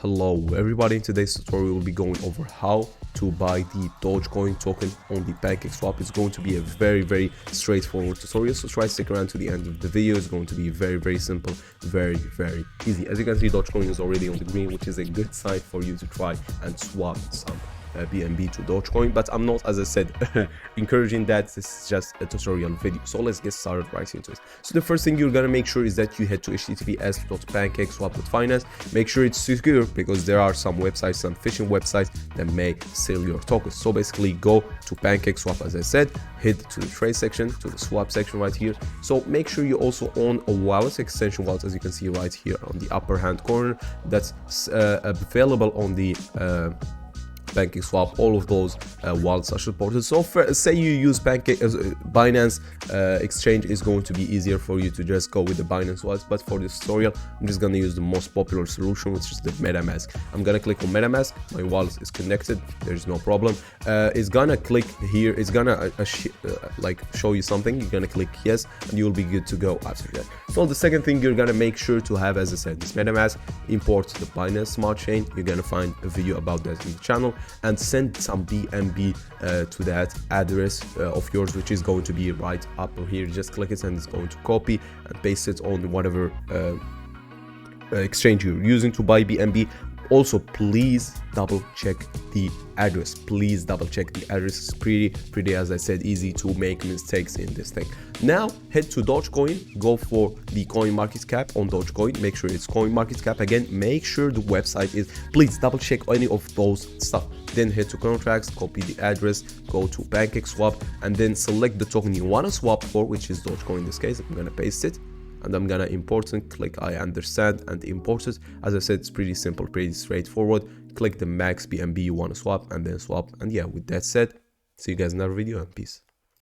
Hello everybody, in today's tutorial we'll be going over how to buy the Dogecoin token on the Pancakeswap. It's going to be a very straightforward tutorial, so try to stick around to the end of the video. It's going to be very simple, very easy. As you can see, Dogecoin is already on the green, which is a good sign for you to try and swap some BNB to Dogecoin, but I'm not, as I said, encouraging that. This is just a tutorial video, so let's get started right into it. So the first thing you're gonna make sure is that you head to https://pancakeswap.finance. Make sure it's secure, because there are some websites, some phishing websites that may sell your tokens. So basically go to Pancakeswap, as I said, head to the trade section, to the swap section right here. So make sure you also own a wallet, extension wallet, as you can see right here on the upper hand corner. That's available on the Pancakeswap. All of those wallets are supported. So say you use Binance exchange, is going to be easier for you to just go with the Binance wallet, but for this tutorial I'm just going to use the most popular solution, which is the MetaMask. I'm going to click on MetaMask. My wallet is connected, there's no problem. It's gonna click here, it's gonna like show you something. You're gonna click yes and you'll be good to go after that. So the second thing you're gonna make sure to have, as I said, this MetaMask. Import the Binance Smart Chain. You're gonna find a video about that in the channel, and send some BNB to that address of yours, which is going to be right up here. Just click it and it's going to copy and paste it on whatever exchange you're using to buy BNB. Also, please double check the address. Please double check the address. It's pretty, as I said, easy to make mistakes in this thing. Now head to Dogecoin, go for the coin market cap on Dogecoin. Make sure it's coin market cap. Again, make sure the website is, please double check any of those stuff. Then head to contracts, copy the address, go to Pancakeswap, and then select the token you want to swap for, which is Dogecoin in this case. I'm gonna paste it and I'm gonna import it. Click I understand and import it. As I said, it's pretty simple, pretty straightforward. Click the max BNB you want to swap and then swap. And yeah, with that said, see you guys in another video and peace.